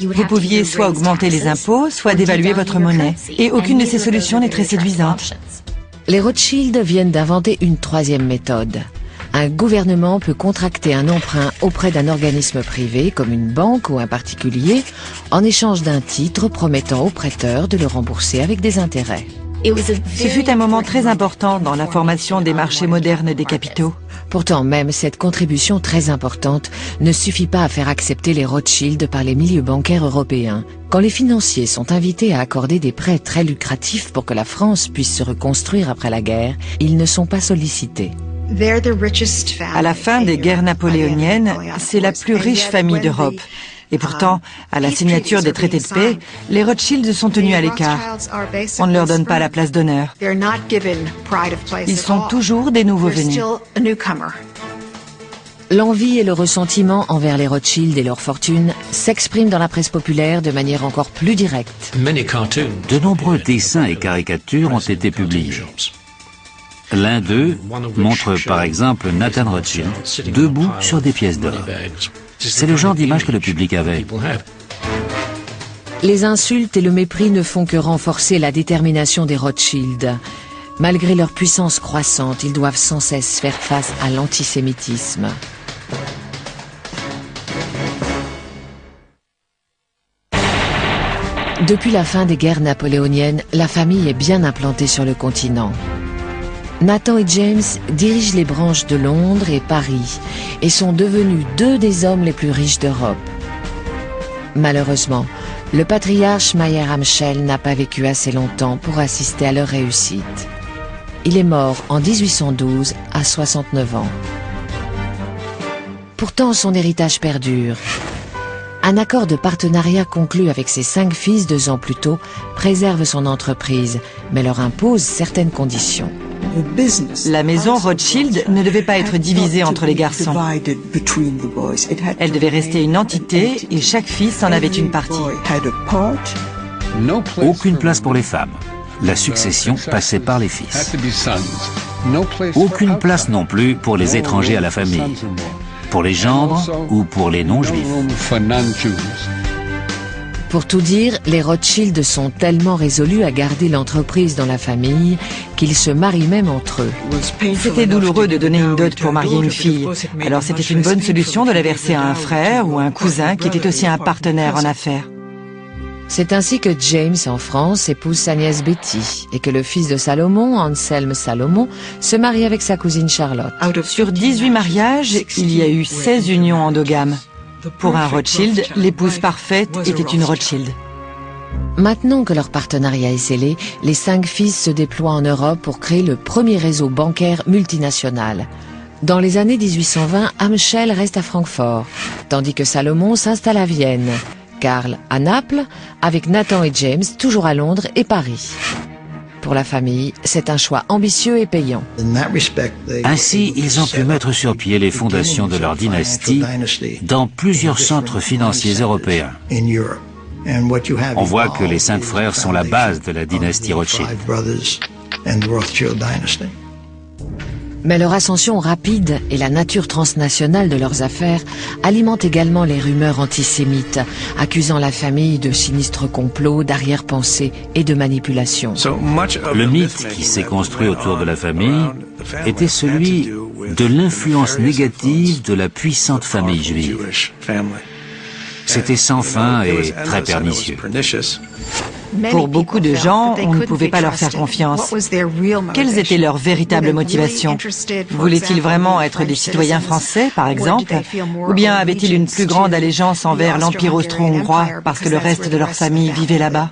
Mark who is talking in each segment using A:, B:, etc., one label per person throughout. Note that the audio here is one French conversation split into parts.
A: Vous pouviez soit augmenter les impôts, soit dévaluer votre monnaie. Et aucune de ces solutions n'est très séduisante.
B: Les Rothschild viennent d'inventer une troisième méthode. Un gouvernement peut contracter un emprunt auprès d'un organisme privé, comme une banque ou un particulier, en échange d'un titre promettant au prêteur de le rembourser avec des intérêts.
A: Ce fut un moment très important dans la formation des marchés modernes des capitaux.
B: Pourtant, même cette contribution très importante ne suffit pas à faire accepter les Rothschild par les milieux bancaires européens. Quand les financiers sont invités à accorder des prêts très lucratifs pour que la France puisse se reconstruire après la guerre, ils ne sont pas sollicités.
A: À la fin des guerres napoléoniennes, c'est la plus riche famille d'Europe. Et pourtant, à la signature des traités de paix, les Rothschild sont tenus à l'écart. On ne leur donne pas la place d'honneur. Ils sont toujours des nouveaux venus.
B: L'envie et le ressentiment envers les Rothschild et leur fortune s'expriment dans la presse populaire de manière encore plus directe.
C: De nombreux dessins et caricatures ont été publiés. L'un d'eux montre par exemple Nathan Rothschild debout sur des pièces d'or. C'est le genre d'image que le public avait.
B: Les insultes et le mépris ne font que renforcer la détermination des Rothschild. Malgré leur puissance croissante, ils doivent sans cesse faire face à l'antisémitisme. Depuis la fin des guerres napoléoniennes, la famille est bien implantée sur le continent. Nathan et James dirigent les branches de Londres et Paris et sont devenus deux des hommes les plus riches d'Europe. Malheureusement, le patriarche Mayer Amschel n'a pas vécu assez longtemps pour assister à leur réussite. Il est mort en 1812 à 69 ans. Pourtant, son héritage perdure. Un accord de partenariat conclu avec ses 5 fils 2 ans plus tôt préserve son entreprise, mais leur impose certaines conditions.
A: La maison Rothschild ne devait pas être divisée entre les garçons. Elle devait rester une entité et chaque fils en avait une partie.
C: Aucune place pour les femmes. La succession passait par les fils. Aucune place non plus pour les étrangers à la famille, pour les gendres ou pour les non-juifs.
B: Pour tout dire, les Rothschild sont tellement résolus à garder l'entreprise dans la famille qu'ils se marient même entre eux.
A: C'était douloureux de donner une dot pour marier une fille. Alors c'était une bonne solution de la verser à un frère ou un cousin qui était aussi un partenaire en affaires.
B: C'est ainsi que James, en France, épouse sa nièce Betty et que le fils de Salomon, Anselme Salomon, se marie avec sa cousine Charlotte.
A: Sur 18 mariages, il y a eu 16 unions endogames. Pour un Rothschild, l'épouse parfaite était une Rothschild.
B: Maintenant que leur partenariat est scellé, les 5 fils se déploient en Europe pour créer le premier réseau bancaire multinational. Dans les années 1820, Amschel reste à Francfort, tandis que Salomon s'installe à Vienne, Karl à Naples, avec Nathan et James toujours à Londres et Paris. Pour la famille, c'est un choix ambitieux et payant.
C: Ainsi, ils ont pu mettre sur pied les fondations de leur dynastie dans plusieurs centres financiers européens. On voit que les 5 frères sont la base de la dynastie Rothschild.
B: Mais leur ascension rapide et la nature transnationale de leurs affaires alimentent également les rumeurs antisémites, accusant la famille de sinistres complots, d'arrière-pensées et de manipulation.
C: Le mythe qui s'est construit autour de la famille était celui de l'influence négative de la puissante famille juive. C'était sans fin et très pernicieux.
A: Pour beaucoup de gens, on ne pouvait pas leur faire confiance. Quelles étaient leurs véritables motivations? Voulaient-ils vraiment être des citoyens français, par exemple? Ou bien avaient-ils une plus grande allégeance envers l'Empire austro-hongrois parce que le reste de leur famille vivait là-bas?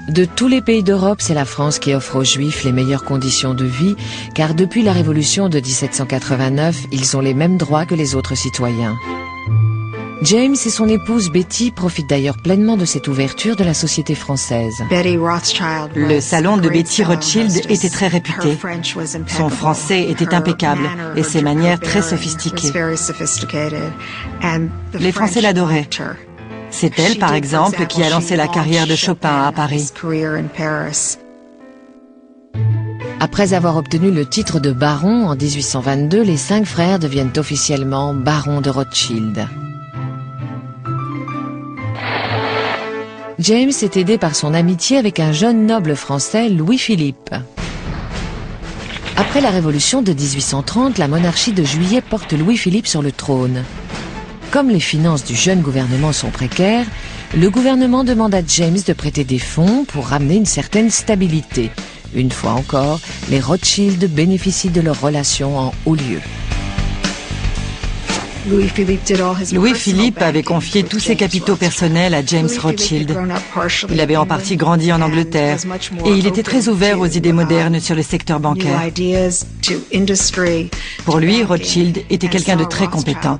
B: De tous les pays d'Europe, c'est la France qui offre aux Juifs les meilleures conditions de vie, car depuis la Révolution de 1789, ils ont les mêmes droits que les autres citoyens. James et son épouse Betty profitent d'ailleurs pleinement de cette ouverture de la société française.
A: Le salon de Betty Rothschild était très réputé. Son français était impeccable et ses manières très sophistiquées. Les Français l'adoraient. C'est elle, par exemple, qui a lancé la carrière de Chopin à Paris.
B: Après avoir obtenu le titre de baron en 1822, les 5 frères deviennent officiellement barons de Rothschild. James est aidé par son amitié avec un jeune noble français, Louis-Philippe. Après la Révolution de 1830, la monarchie de Juillet porte Louis-Philippe sur le trône. Comme les finances du jeune gouvernement sont précaires, le gouvernement demande à James de prêter des fonds pour ramener une certaine stabilité. Une fois encore, les Rothschild bénéficient de leurs relations en haut lieu.
A: Louis-Philippe avait confié tous ses capitaux personnels à James Rothschild. Il avait en partie grandi en Angleterre et il était très ouvert aux idées modernes sur le secteur bancaire. Pour lui, Rothschild était quelqu'un de très compétent.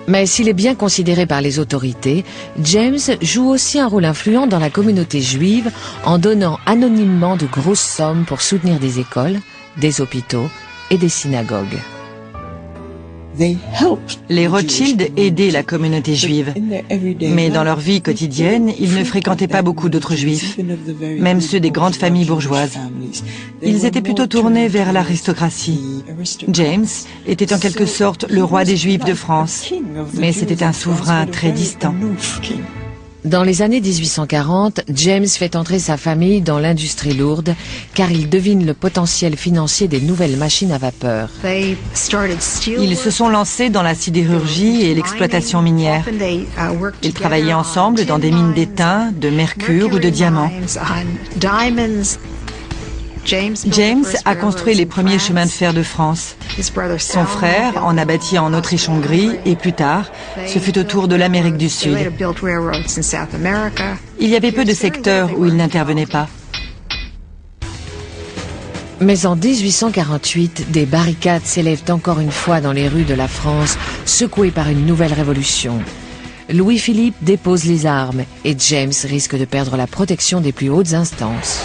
B: Mais s'il est bien considéré par les autorités, James joue aussi un rôle influent dans la communauté juive en donnant anonymement de grosses sommes pour soutenir des écoles, des hôpitaux et des synagogues.
A: Les Rothschild aidaient la communauté juive, mais dans leur vie quotidienne, ils ne fréquentaient pas beaucoup d'autres juifs, même ceux des grandes familles bourgeoises. Ils étaient plutôt tournés vers l'aristocratie. James était en quelque sorte le roi des Juifs de France, mais c'était un souverain très distant.
B: Dans les années 1840, James fait entrer sa famille dans l'industrie lourde car il devine le potentiel financier des nouvelles machines à vapeur.
A: Ils se sont lancés dans la sidérurgie et l'exploitation minière. Ils travaillaient ensemble dans des mines d'étain, de mercure ou de diamants. James a construit les premiers chemins de fer de France. Son frère en a bâti en Autriche-Hongrie et plus tard, ce fut au tour de l'Amérique du Sud. Il y avait peu de secteurs où il n'intervenait pas.
B: Mais en 1848, des barricades s'élèvent encore une fois dans les rues de la France, secouées par une nouvelle révolution. Louis-Philippe dépose les armes et James risque de perdre la protection des plus hautes instances.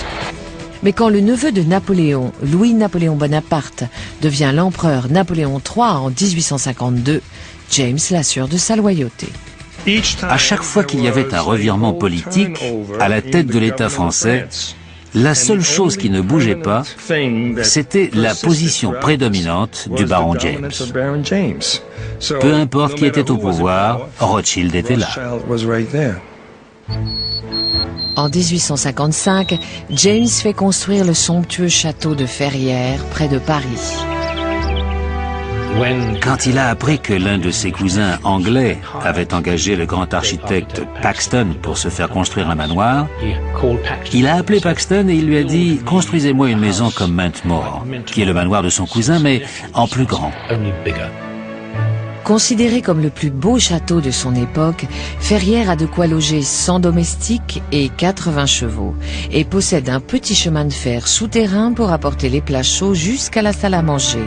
B: Mais quand le neveu de Napoléon, Louis-Napoléon Bonaparte, devient l'empereur Napoléon III en 1852, James l'assure de sa loyauté.
C: À chaque fois qu'il y avait un revirement politique à la tête de l'État français, la seule chose qui ne bougeait pas, c'était la position prédominante du baron James. Peu importe qui était au pouvoir, Rothschild était là.
B: En 1855, James fait construire le somptueux château de Ferrières, près de Paris.
C: Quand il a appris que l'un de ses cousins anglais avait engagé le grand architecte Paxton pour se faire construire un manoir, il a appelé Paxton et il lui a dit « Construisez-moi une maison comme Mountmore », qui est le manoir de son cousin, mais en plus grand.
B: Considéré comme le plus beau château de son époque, Ferrières a de quoi loger 100 domestiques et 80 chevaux, et possède un petit chemin de fer souterrain pour apporter les plats chauds jusqu'à la salle à manger.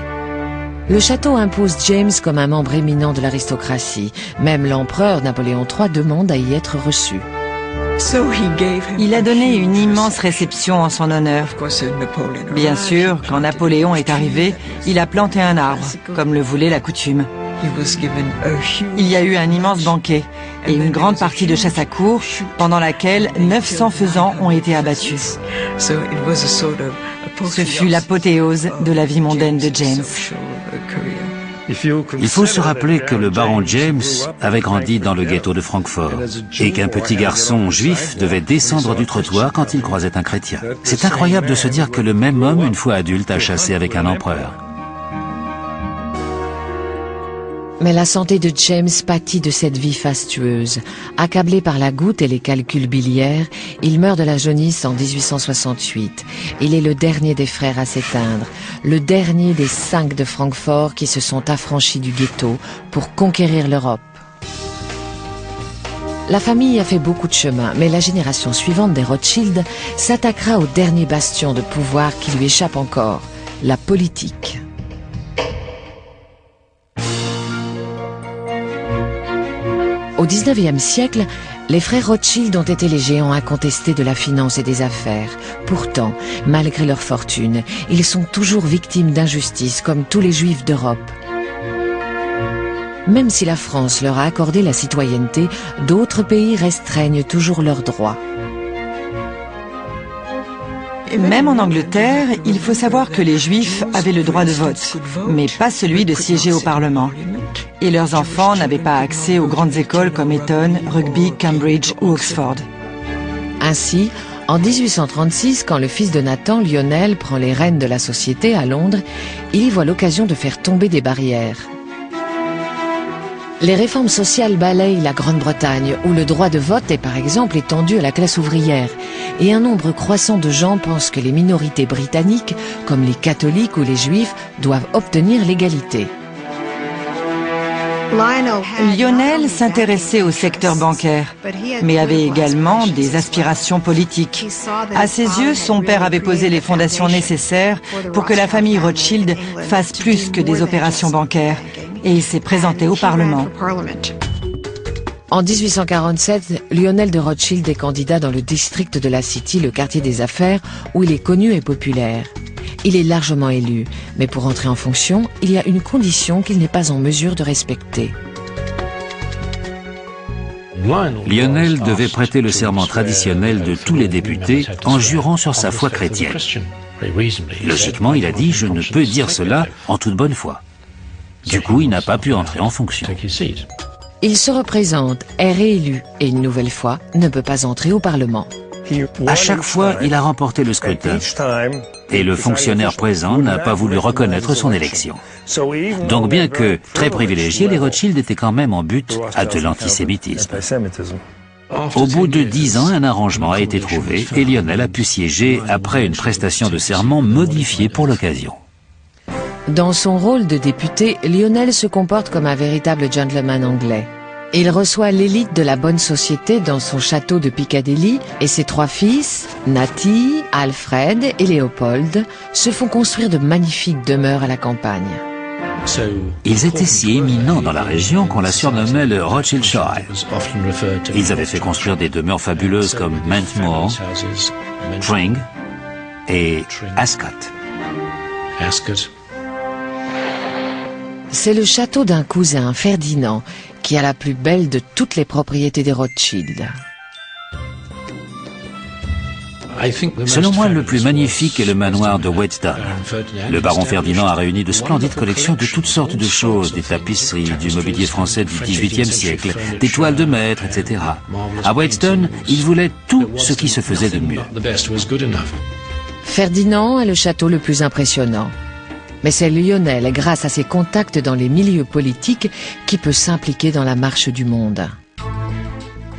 B: Le château impose James comme un membre éminent de l'aristocratie. Même l'empereur Napoléon III demande à y être reçu.
A: Il a donné une immense réception en son honneur. Bien sûr, quand Napoléon est arrivé, il a planté un arbre, comme le voulait la coutume. Il y a eu un immense banquet et une grande partie de chasse à courre, pendant laquelle 900 faisans ont été abattus. Ce fut l'apothéose de la vie mondaine de James.
C: Il faut se rappeler que le baron James avait grandi dans le ghetto de Francfort et qu'un petit garçon juif devait descendre du trottoir quand il croisait un chrétien. C'est incroyable de se dire que le même homme, une fois adulte, a chassé avec un empereur.
B: Mais la santé de James pâtit de cette vie fastueuse. Accablé par la goutte et les calculs biliaires, il meurt de la jaunisse en 1868. Il est le dernier des frères à s'éteindre, le dernier des 5 de Francfort qui se sont affranchis du ghetto pour conquérir l'Europe. La famille a fait beaucoup de chemin, mais la génération suivante des Rothschild s'attaquera au dernier bastion de pouvoir qui lui échappe encore, la politique. Au XIXe siècle, les frères Rothschild ont été les géants incontestés de la finance et des affaires. Pourtant, malgré leur fortune, ils sont toujours victimes d'injustices comme tous les juifs d'Europe. Même si la France leur a accordé la citoyenneté, d'autres pays restreignent toujours leurs droits.
A: Même en Angleterre, il faut savoir que les Juifs avaient le droit de vote, mais pas celui de siéger au Parlement. Et leurs enfants n'avaient pas accès aux grandes écoles comme Eton, Rugby, Cambridge ou Oxford.
B: Ainsi, en 1836, quand le fils de Nathan, Lionel, prend les rênes de la société à Londres, il y voit l'occasion de faire tomber des barrières. Les réformes sociales balayent la Grande-Bretagne, où le droit de vote est par exemple étendu à la classe ouvrière, et un nombre croissant de gens pensent que les minorités britanniques, comme les catholiques ou les juifs, doivent obtenir l'égalité.
A: Lionel s'intéressait au secteur bancaire, mais avait également des aspirations politiques. À ses yeux, son père avait posé les fondations nécessaires pour que la famille Rothschild fasse plus que des opérations bancaires, et il s'est présenté au Parlement.
B: En 1847, Lionel de Rothschild est candidat dans le district de la City, le quartier des affaires, où il est connu et populaire. Il est largement élu, mais pour entrer en fonction, il y a une condition qu'il n'est pas en mesure de respecter.
C: Lionel devait prêter le serment traditionnel de tous les députés en jurant sur sa foi chrétienne. Logiquement, il a dit « Je ne peux dire cela en toute bonne foi ». Du coup, il n'a pas pu entrer en fonction.
B: Il se représente, est réélu et une nouvelle fois ne peut pas entrer au Parlement.
C: À chaque fois, il a remporté le scrutin et le fonctionnaire présent n'a pas voulu reconnaître son élection. Donc bien que très privilégiés, les Rothschild étaient quand même en butte à de l'antisémitisme. Au bout de 10 ans, un arrangement a été trouvé et Lionel a pu siéger après une prestation de serment modifiée pour l'occasion.
B: Dans son rôle de député, Lionel se comporte comme un véritable gentleman anglais. Il reçoit l'élite de la bonne société dans son château de Piccadilly et ses 3 fils, Natty, Alfred et Léopold, se font construire de magnifiques demeures à la campagne.
C: Ils étaient si éminents dans la région qu'on la surnommait le Rothschildshire. Ils avaient fait construire des demeures fabuleuses comme Mantmore, Tring et Ascot.
B: C'est le château d'un cousin, Ferdinand, qui a la plus belle de toutes les propriétés des Rothschild.
C: Selon moi, le plus magnifique est le manoir de Whetstone. Le baron Ferdinand a réuni de splendides collections de toutes sortes de choses, des tapisseries, du mobilier français du XVIIIe siècle, des toiles de maître, etc. À Whetstone, il voulait tout ce qui se faisait de mieux.
B: Ferdinand est le château le plus impressionnant. Mais c'est Lionel, grâce à ses contacts dans les milieux politiques, qui peut s'impliquer dans la marche du monde.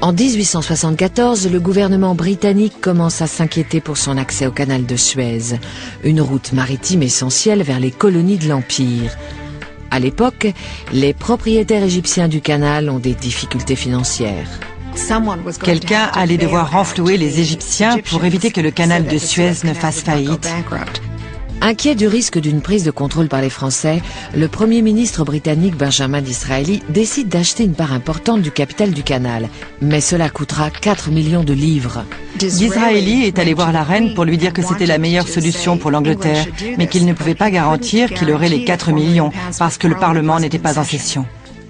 B: En 1874, le gouvernement britannique commence à s'inquiéter pour son accès au canal de Suez, une route maritime essentielle vers les colonies de l'Empire. À l'époque, les propriétaires égyptiens du canal ont des difficultés financières.
A: Quelqu'un allait devoir renflouer les Égyptiens pour éviter que le canal de Suez ne fasse faillite.
B: Inquiet du risque d'une prise de contrôle par les Français, le Premier ministre britannique Benjamin Disraeli décide d'acheter une part importante du capital du canal. Mais cela coûtera 4 millions de livres.
A: Disraeli est allé voir la reine pour lui dire que c'était la meilleure solution pour l'Angleterre, mais qu'il ne pouvait pas garantir qu'il aurait les 4 millions, parce que le Parlement n'était pas en session.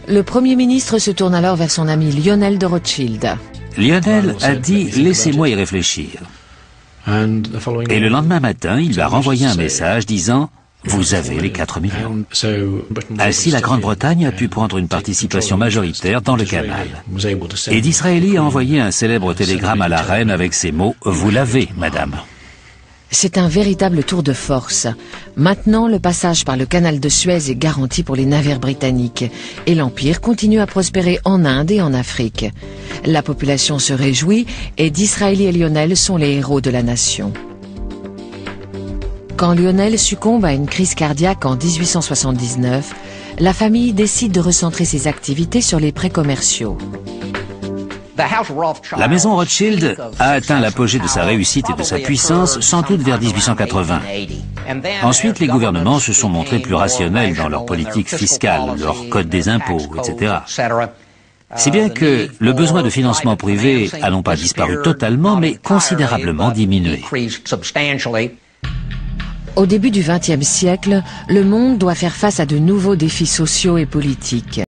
B: Le Premier ministre se tourne alors vers son ami Lionel de Rothschild.
C: Lionel a dit « Laissez-moi y réfléchir ». Et le lendemain matin, il lui a renvoyé un message disant « Vous avez les 4 millions ». Ainsi, la Grande-Bretagne a pu prendre une participation majoritaire dans le canal. Et Disraeli a envoyé un célèbre télégramme à la reine avec ces mots « Vous l'avez, madame ».
B: C'est un véritable tour de force. Maintenant, le passage par le canal de Suez est garanti pour les navires britanniques et l'Empire continue à prospérer en Inde et en Afrique. La population se réjouit et Disraeli et Lionel sont les héros de la nation. Quand Lionel succombe à une crise cardiaque en 1879, la famille décide de recentrer ses activités sur les prêts commerciaux.
C: La maison Rothschild a atteint l'apogée de sa réussite et de sa puissance sans doute vers 1880. Ensuite, les gouvernements se sont montrés plus rationnels dans leur politique fiscale, leur code des impôts, etc. Si bien que le besoin de financement privé a non pas disparu totalement, mais considérablement diminué.
B: Au début du XXe siècle, le monde doit faire face à de nouveaux défis sociaux et politiques.